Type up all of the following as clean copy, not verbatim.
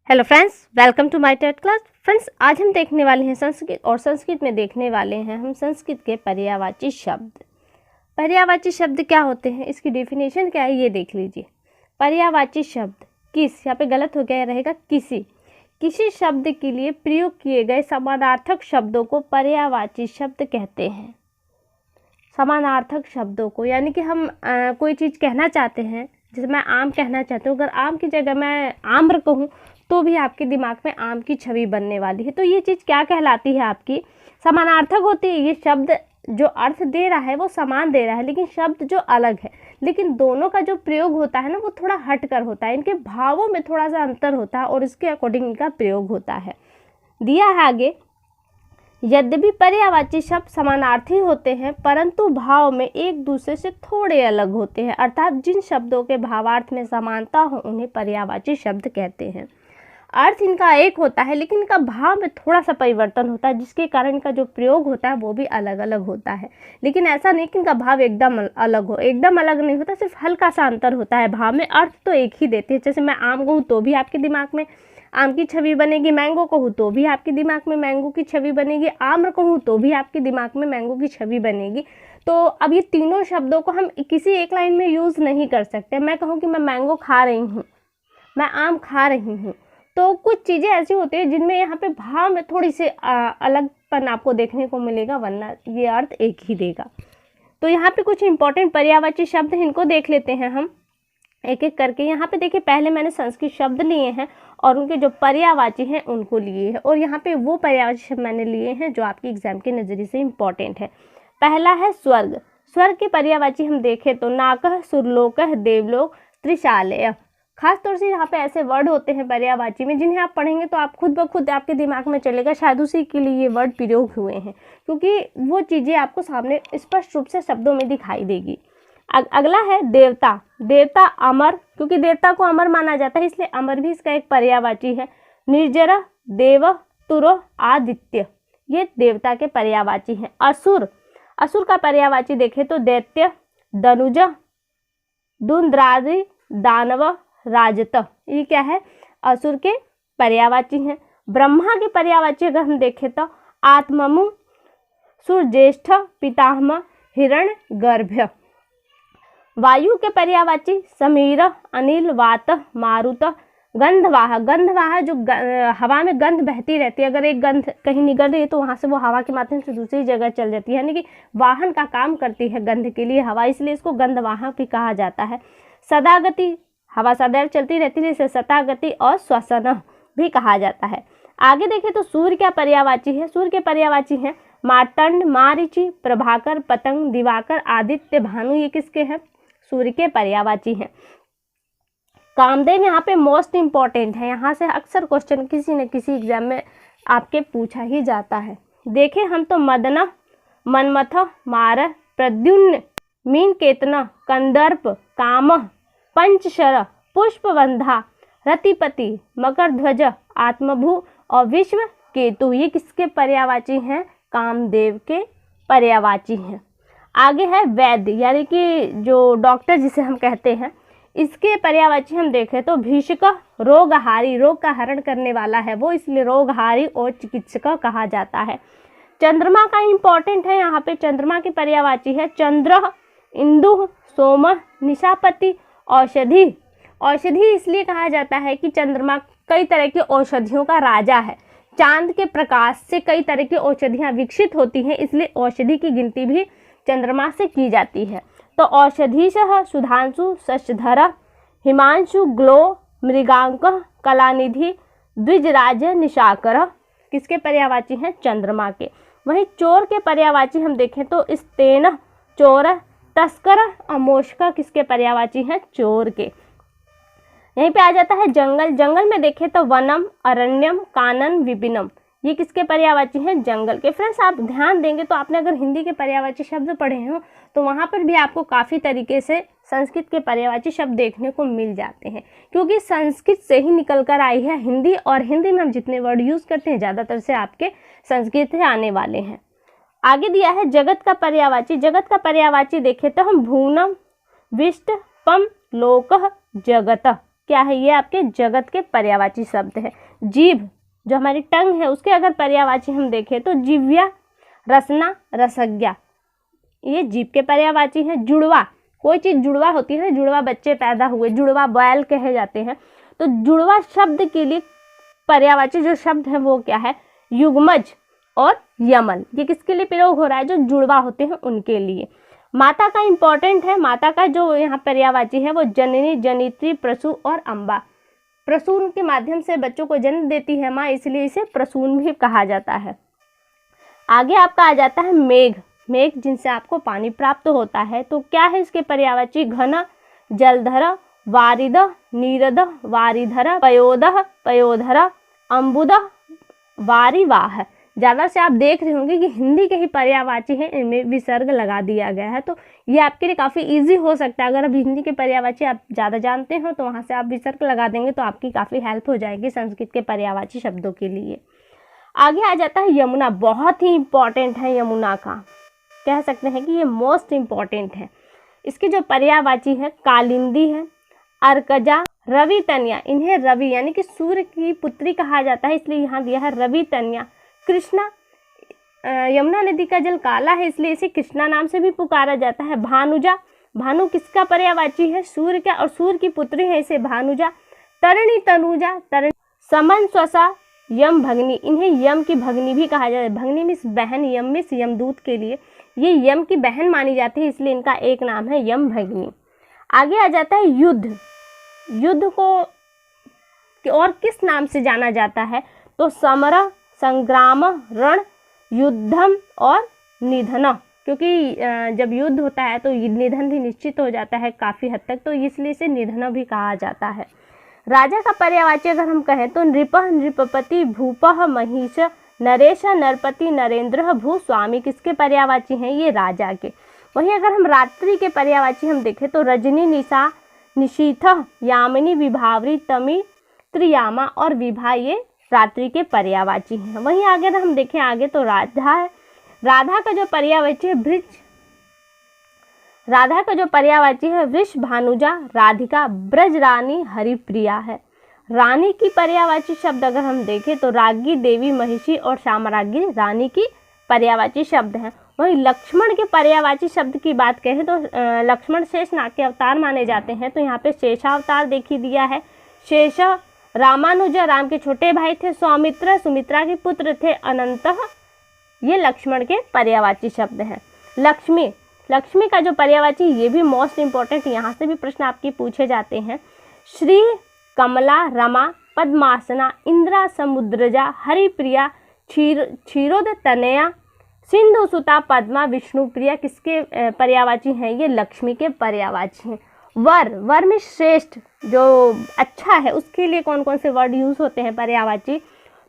Hello friends, welcome to my TET class. Friends, आज हम देखने वाले हैं संस्कृत और संस्कृत में देखने वाले हैं हम संस्कृत के पर्यायवाची शब्द। पर्यायवाची शब्द क्या होते हैं, इसकी डेफिनेशन क्या है, ये देख लीजिए। पर्यायवाची शब्द किस, यहाँ पे गलत हो गया रहेगा किसी शब्द के लिए प्रयोग किए गए समानार्थक शब्दों को पर्यायवाची शब्द कहते हैं। समानार्थक शब्दों को, यानी कि हम कोई चीज़ कहना चाहते हैं, जैसे मैं आम कहना चाहती हूँ, अगर आम की जगह मैं आम्र कहूँ तो भी आपके दिमाग में आम की छवि बनने वाली है। तो ये चीज़ क्या कहलाती है, आपकी समानार्थक होती है। ये शब्द जो अर्थ दे रहा है वो समान दे रहा है, लेकिन शब्द जो अलग है, लेकिन दोनों का जो प्रयोग होता है ना वो थोड़ा हटकर होता है। इनके भावों में थोड़ा सा अंतर होता है और इसके अकॉर्डिंग इनका प्रयोग होता है। दिया है आगे, यद्यपि पर्यायवाची शब्द समानार्थी होते हैं परंतु भाव में एक दूसरे से थोड़े अलग होते हैं, अर्थात जिन शब्दों के भावार्थ में समानता हो उन्हें पर्यायवाची शब्द कहते हैं। अर्थ इनका एक होता है लेकिन इनका भाव में थोड़ा सा परिवर्तन होता है, जिसके कारण इनका जो प्रयोग होता है वो भी अलग अलग होता है। लेकिन ऐसा नहीं कि इनका भाव एकदम अलग हो, एकदम अलग नहीं होता, सिर्फ हल्का सा अंतर होता है भाव में। अर्थ तो एक ही देते हैं। जैसे मैं आम कहूँ तो भी आपके दिमाग में आम की छवि बनेगी, मैंगो कहूँ तो भी आपके दिमाग में मैंगो की छवि बनेगी, आम्र कहूँ तो भी आपके दिमाग में मैंगो की छवि बनेगी। तो अब ये तीनों शब्दों को हम किसी एक लाइन में यूज़ नहीं कर सकते। मैं कहूँ कि मैं मैंगो खा रही हूँ, मैं आम खा रही हूँ, तो कुछ चीज़ें ऐसी होती है जिनमें यहाँ पे भाव में थोड़ी सी अलगपन आपको देखने को मिलेगा, वरना ये अर्थ एक ही देगा। तो यहाँ पे कुछ इंपॉर्टेंट पर्यायवाची शब्द हैं, इनको देख लेते हैं हम एक एक करके। यहाँ पे देखिए, पहले मैंने संस्कृत शब्द लिए हैं और उनके जो पर्यायवाची हैं उनको लिए हैं, और यहाँ पे वो पर्यायवाची शब्द मैंने लिए हैं जो आपके एग्जाम के नज़रिए से इम्पॉर्टेंट है। पहला है स्वर्ग। स्वर्ग के पर्यायवाची हम देखें तो नाकः, सुरलोकः, देवलोक, त्रिशालय। खास तौर से यहाँ पे ऐसे वर्ड होते हैं पर्यायवाची में जिन्हें आप पढ़ेंगे तो आप खुद ब खुद आपके दिमाग में चलेगा, शायद उसी के लिए ये वर्ड प्रयोग हुए हैं, क्योंकि वो चीज़ें आपको सामने स्पष्ट रूप से शब्दों में दिखाई देगी। अगला है देवता। देवता अमर, क्योंकि देवता को अमर माना जाता है इसलिए अमर भी इसका एक पर्यायवाची है। निर्जर, देव, तुरो, आदित्य, ये देवता के पर्यायवाची हैं। असुर, असुर का पर्यायवाची देखें तो दैत्य, दनुज, दुंद्रादि, दानव, राजत, ये क्या है, असुर के पर्यायवाची हैं। ब्रह्मा के पर्यायवाची अगर हम देखें तो आत्ममु, सूर्यज्येष्ठ, पितामह, हिरण्यगर्भ। वायु के पर्यायवाची समीर, अनिल, वात, मारुत, गंधवाह। गंधवाह जो हवा में गंध बहती रहती है, अगर एक गंध कहीं निकल रही है तो वहाँ से वो हवा के माध्यम से दूसरी जगह चल जाती है, यानी कि वाहन का काम करती है गंध के लिए हवा, इसलिए इसको गंधवाह भी कहा जाता है। सदागति, हवा सदैव चलती रहती है, इसे सतागति और श्वसन भी कहा जाता है। आगे देखें तो सूर्य क्या पर्यायवाची है। सूर्य के पर्यायवाची हैं मार्तंड, मारीचि, प्रभाकर, पतंग, दिवाकर, आदित्य, भानु, ये किसके हैं, सूर्य के पर्यायवाची हैं। कामदेव यहाँ पे मोस्ट इंपॉर्टेंट है, यहाँ से अक्सर क्वेश्चन किसी न किसी एग्जाम में आपके पूछा ही जाता है। देखें हम तो मदन, मनमथ, मार, प्रद्युम्न, मीनकेतन, कंदर्प, काम, पंचशर, पुष्पवंधा, रतिपति, मकरध्वज, आत्मभू और विश्व केतु, ये किसके पर्यायवाची हैं, कामदेव के पर्यायवाची हैं। आगे है वैद्य, यानी कि जो डॉक्टर जिसे हम कहते हैं, इसके पर्यायवाची हम देखें तो भीषक, रोगहारी, रोग का हरण करने वाला है वो, इसलिए रोगहारी और चिकित्सक कहा जाता है। चंद्रमा का इंपॉर्टेंट है, यहाँ पे चंद्रमा की पर्यायवाची है चंद्र, इंदु, सोम, निशापति, औषधि। औषधि इसलिए कहा जाता है कि चंद्रमा कई तरह की औषधियों का राजा है, चांद के प्रकाश से कई तरह की औषधियाँ विकसित होती हैं, इसलिए औषधि की गिनती भी चंद्रमा से की जाती है। तो औषधीशः सुधांशु, शशधर, हिमांशु, ग्लो, मृगांक, कलानिधि, द्विजराज, निशाकर, किसके पर्यायवाची हैं, चंद्रमा के। वहीं चोर के पर्यायवाची हम देखें तो स्तेन, चोर, तस्कर और मोष्क, किसके पर्यायवाची हैं, चोर के। यहीं पे आ जाता है जंगल। जंगल में देखें तो वनम, अरण्यम, कानन, विपिनम, ये किसके पर्यायवाची हैं, जंगल के। फ्रेंड्स, आप ध्यान देंगे तो आपने अगर हिंदी के पर्यायवाची शब्द पढ़े हो तो वहाँ पर भी आपको काफ़ी तरीके से संस्कृत के पर्यायवाची शब्द देखने को मिल जाते हैं, क्योंकि संस्कृत से ही निकल कर आई है हिंदी, और हिंदी में हम जितने वर्ड यूज़ करते हैं ज़्यादातर से आपके संस्कृत से आने वाले हैं। आगे दिया है जगत का पर्यायवाची। जगत का पर्यायवाची देखें तो हम भुवनम, विष्ट, पम, लोक, जगत, क्या है, ये आपके जगत के पर्यायवाची शब्द है। जीभ जो हमारी टंग है उसके अगर पर्यायवाची हम देखें तो जिह्वा, रसना, रसज्ञा, ये जीभ के पर्यायवाची हैं। जुड़वा, कोई चीज़ जुड़वा होती है ना, जुड़वा बच्चे पैदा हुए, जुड़वा बैल कहे जाते हैं, तो जुड़वा शब्द के लिए पर्यायवाची जो शब्द है वो क्या है, युग्मज और यमल। ये किसके लिए प्रयोग हो रहा है, जो जुड़वा होते हैं उनके लिए। माता का इंपॉर्टेंट है, माता का जो यहाँ पर्यायवाची है वो जननी, जनित्री, प्रसून और अम्बा। प्रसून के माध्यम से बच्चों को जन्म देती है माँ, इसलिए इसे प्रसून भी कहा जाता है। आगे आपका आ जाता है मेघ। मेघ जिनसे आपको पानी प्राप्त होता है, तो क्या है इसके पर्यायवाची, घन, जलधर, वारिद, नीरद, वारिधर, पयोद, पयोधर, अम्बुद, वारिवाह। ज़्यादा से आप देख रहे होंगे कि हिंदी के ही पर्यायवाची हैं, इनमें विसर्ग लगा दिया गया है, तो ये आपके लिए काफ़ी इजी हो सकता है। अगर अब हिंदी के पर्यायवाची आप ज़्यादा जानते हो तो वहाँ से आप विसर्ग लगा देंगे तो आपकी काफ़ी हेल्प हो जाएगी संस्कृत के पर्यायवाची शब्दों के लिए। आगे आ जाता है यमुना। बहुत ही इम्पॉर्टेंट है यमुना का, कह सकते हैं कि ये मोस्ट इम्पॉर्टेंट है। इसके जो पर्यायवाची है कालिंदी है, अर्कजा, रवि तन्या, इन्हें रवि यानी कि सूर्य की पुत्री कहा जाता है, इसलिए यहाँ दिया है रवि तन्या। कृष्णा, यमुना नदी का जल काला है इसलिए इसे कृष्णा नाम से भी पुकारा जाता है। भानुजा, भानु किसका पर्यायवाची है, सूर्य का, और सूर्य की पुत्री है, इसे भानुजा। तरणी, तनुजा, तरण। समन, स्वसा, यम भगनी, इन्हें यम की भगनी भी कहा जाता है। भगनी मीन्स बहन, यम मीन्स यमदूत के लिए, ये यम की बहन मानी जाती है, इसलिए इनका एक नाम है यम भगनी। आगे आ जाता है युद्ध। युद्ध को और किस नाम से जाना जाता है, तो समर, संग्राम, रण, युद्धम और निधन, क्योंकि जब युद्ध होता है तो निधन भी निश्चित हो जाता है काफ़ी हद तक, तो इसलिए इसे निधन भी कहा जाता है। राजा का पर्यायवाची अगर हम कहें तो नृपः, नृपपति, भूपः, महिष, नरेश, नरपति, नरेंद्र, भूस्वामी किसके पर्यायवाची हैं, ये राजा के। वहीं अगर हम रात्रि के पर्यायवाची हम देखें तो रजनी, निशा, निशीथ, यामिनी, विभावरी, तमी, त्रियामा और विभा, ये रात्रि के पर्यायवाची हैं। वहीं अगर हम देखें आगे तो राधा है। राधा का जो पर्यायवाची है वृष, राधा का जो पर्यायवाची है वृष, भानुजा, राधिका, ब्रजरानी, हरिप्रिया है। रानी की पर्यायवाची शब्द अगर हम देखें तो राज्ञी, देवी, महिषी और साम्राज्ञी रानी की पर्यायवाची शब्द हैं। वहीं लक्ष्मण के पर्यायवाची शब्द की बात करें तो लक्ष्मण शेषनाग के अवतार माने जाते हैं, तो यहाँ पे शेषावतार देखी दिया है। शेष, रामानुजा, राम के छोटे भाई थे। सौमित्र, सुमित्रा के पुत्र थे। अनंत, ये लक्ष्मण के पर्यायवाची शब्द हैं। लक्ष्मी, लक्ष्मी का जो पर्यायवाची, ये भी मोस्ट इंपॉर्टेंट, यहाँ से भी प्रश्न आपके पूछे जाते हैं। श्री, कमला, रमा, पद्मासना, इंद्रा, समुद्रजा, हरिप्रिया, क्षीरोद तनया, सिंधु सुता, पद्मा, विष्णुप्रिया किसके पर्यायवाची हैं, ये लक्ष्मी के पर्यायवाची हैं। वर, वर में श्रेष्ठ, जो अच्छा है उसके लिए कौन कौन से वर्ड यूज होते हैं पर्यायवाची,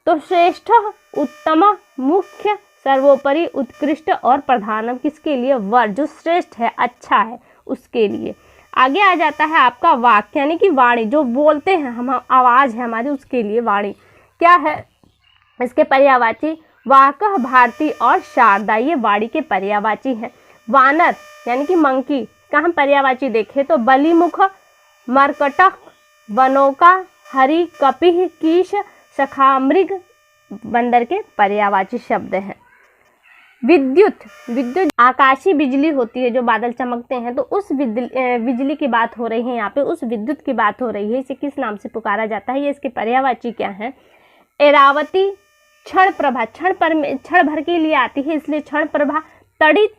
तो श्रेष्ठ, उत्तम, मुख्य, सर्वोपरि, उत्कृष्ट और प्रधानम किसके लिए, वर जो श्रेष्ठ है, अच्छा है उसके लिए। आगे आ जाता है आपका वाक्य यानी कि वाणी, जो बोलते हैं हम, आवाज़ है हमारी, उसके लिए वाणी क्या है, इसके पर्यायवाची वाकह, भारती और शारदा, ये वाणी के पर्यायवाची हैं। वानर यानी कि मंकी का हम पर्यायवाची देखें तो बलिमुख, मरकटक, वनोका, हरि, कपिह, कीश, सखामृग बंदर के पर्यायवाची शब्द हैं। विद्युत, विद्युत आकाशीय बिजली होती है, जो बादल चमकते हैं, तो उस बिजली की बात हो रही है यहाँ पे, उस विद्युत की बात हो रही है। इसे किस नाम से पुकारा जाता है, ये इसके पर्यायवाची क्या है। एरावती, क्षण प्रभा, क्षण भर के लिए आती है इसलिए क्षण प्रभा। तड़ित,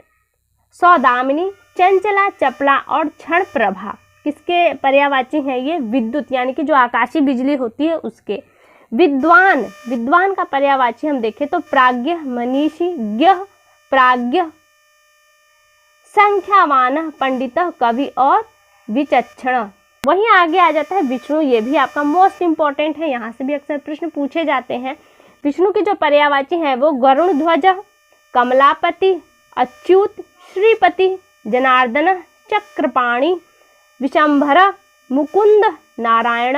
सौदामिनी, चंचला, चपला और क्षण प्रभा किसके पर्यायवाची हैं, ये विद्युत यानी कि जो आकाशीय बिजली होती है उसके। विद्वान, विद्वान का पर्यायवाची हम देखें तो प्राज्ञ, मनीषी, ज्ञ, प्राज्ञ, संख्यावान, पंडित, कवि और विचक्षण। वहीं आगे आ जाता है विष्णु, ये भी आपका मोस्ट इंपॉर्टेंट है, यहाँ से भी अक्सर प्रश्न पूछे जाते हैं। विष्णु के जो पर्यायवाची हैं वो गरुण ध्वज, कमलापति, अच्युत, श्रीपति, जनार्दन, चक्रपाणि, विशंभर, मुकुंद, नारायण,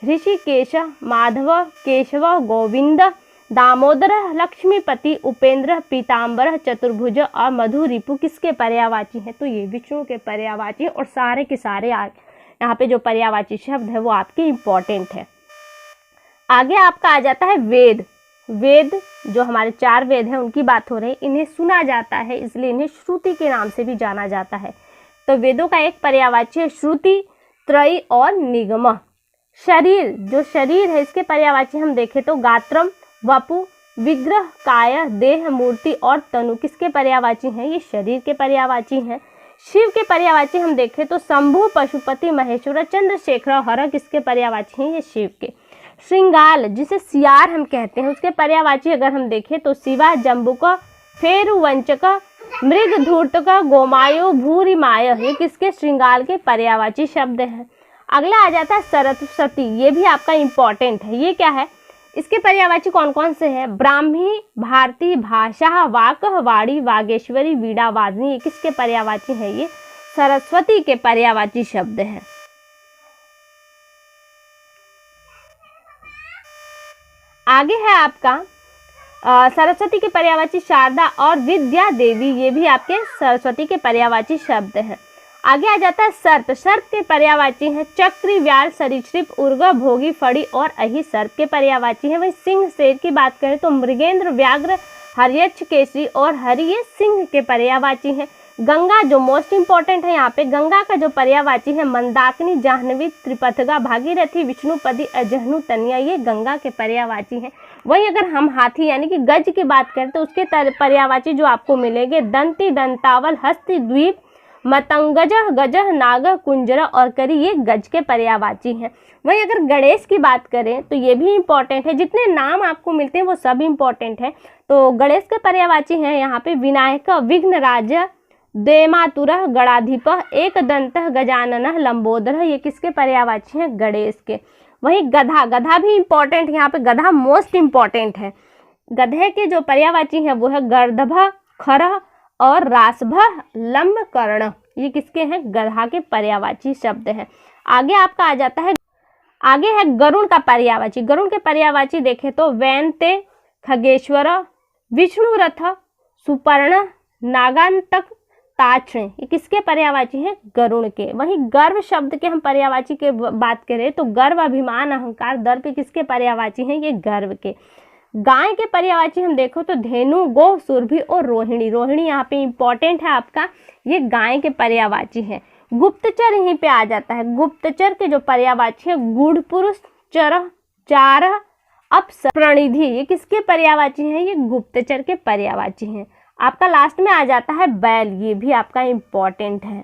ऋषिकेश, माधव, केशव, गोविंद, दामोदर, लक्ष्मीपति, उपेंद्र, पीताम्बर, चतुर्भुज और मधु रिपु किसके पर्यायवाची हैं, तो ये विष्णु के पर्यायवाची और सारे के सारे यहाँ पे जो पर्यायवाची शब्द है वो आपके इम्पोर्टेंट है। आगे आपका आ जाता है वेद। वेद जो हमारे 4 वेद हैं उनकी बात हो रही है। इन्हें सुना जाता है इसलिए इन्हें श्रुति के नाम से भी जाना जाता है। तो वेदों का एक पर्यायवाची है श्रुति, त्रयी और निगम। शरीर, जो शरीर है इसके पर्यायवाची हम देखें तो गात्रम, वपु, विग्रह, काय, देह, मूर्ति और तनु किसके पर्यायवाची हैं? ये शरीर के पर्यायवाची हैं। शिव के पर्यायवाची हम देखें तो शंभु, पशुपति, महेश्वर, चंद्रशेखर, हर किसके पर्यायवाची हैं? ये शिव के। श्रृंगाल जिसे सियार हम कहते हैं उसके पर्यायवाची अगर हम देखें तो शिवा, जम्बुक, फेरु, वंचक, मृग, धूर्तक, गोमायो, भूरिमाय, ये किसके? श्रृंगाल के पर्यायवाची शब्द हैं। अगला आ जाता है सरस्वती। ये भी आपका इम्पोर्टेंट है। ये क्या है? इसके पर्यायवाची कौन कौन से हैं? ब्राह्मी, भारती, भाषा, वाक, वाणी, वागेश्वरी, वीणा, वादनी, ये किसके पर्यायवाची है? ये सरस्वती के पर्यायवाची शब्द हैं। आगे है आपका सरस्वती के पर्यायवाची शारदा और विद्या देवी, ये भी आपके सरस्वती के पर्यायवाची शब्द हैं। आगे आ जाता है सर्प। सर्प के पर्यायवाची हैं चक्री, व्याल, सरीसृप, उर्ग, भोगी, फड़ी और अहि सर्प के पर्यायवाची हैं। वही सिंह, शेर की बात करें तो मृगेंद्र, व्याघ्र, हर्यक्ष, केसरी और हरि ये सिंह के पर्यायवाची हैं। गंगा जो मोस्ट इंपॉर्टेंट है यहाँ पे, गंगा का जो पर्यायवाची है मंदाकिनी, जाह्नवी, त्रिपथगा, भागीरथी, विष्णुपदी, अजहनु, तनिया, ये गंगा के पर्यायवाची हैं। वही अगर हम हाथी यानी कि गज की बात करें तो उसके पर्यायवाची जो आपको मिलेंगे दंती, दंतावल, हस्ती, द्वीप, मतंगज, गज, नाग, कुंजरा और करी, ये गज के पर्यायवाची हैं। वहीं अगर गणेश की बात करें तो ये भी इम्पोर्टेंट है। जितने नाम आपको मिलते हैं वो सब इम्पोर्टेंट है। तो गणेश के पर्यायवाची हैं यहाँ पे विनायक, विघ्नराज, देमातुर, गणाधिप, एक दंत, गजानन, लंबोदर, ये किसके पर्यायवाची हैं? गणेश के। वहीं गधा, गधा भी इम्पोर्टेंट, यहाँ पे गधा मोस्ट इम्पोर्टेंट है। गधे के जो पर्यायवाची हैं वो है गर्दभ, खर और रासभ, लंब, कर्ण, ये किसके हैं? गधा के पर्यायवाची शब्द हैं। आगे आपका आ जाता है, आगे है गरुड़ का पर्यायवाची। गरुड़ के पर्यायवाची देखें तो वैनते, खगेश्वर, विष्णुरथ, सुपर्ण, नागांतक, ताक्षण, ये किसके पर्यायवाची हैं? गरुड़ के। वहीं गर्व शब्द के हम पर्यायवाची के बात करें तो गर्व, अभिमान, अहंकार, दर्प किसके पर्यायवाची हैं? ये गर्व के। गाय के पर्यायवाची हम देखो तो धेनु, गो, सुरभि और रोहिणी। रोहिणी यहाँ पे इंपॉर्टेंट है आपका, ये गाय के पर्यायवाची है। गुप्तचर यहीं पे आ जाता है। गुप्तचर के जो पर्यायवाची है गुड़, पुरुष, चर, चार, अप्सर, प्रणिधि, ये किसके पर्यायवाची हैं? ये गुप्तचर के पर्यायवाची हैं। आपका लास्ट में आ जाता है बैल। ये भी आपका इम्पोर्टेंट है।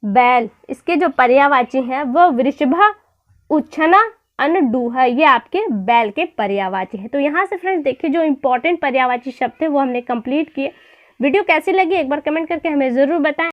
बैल, इसके जो पर्यायवाची हैं वो वृषभ, उच्छना, अनडूह, ये आपके बैल के पर्यायवाची है। तो यहाँ से फ्रेंड्स देखिए जो इम्पोर्टेंट पर्यायवाची शब्द है वो हमने कंप्लीट किए। वीडियो कैसी लगी एक बार कमेंट करके हमें ज़रूर बताएं।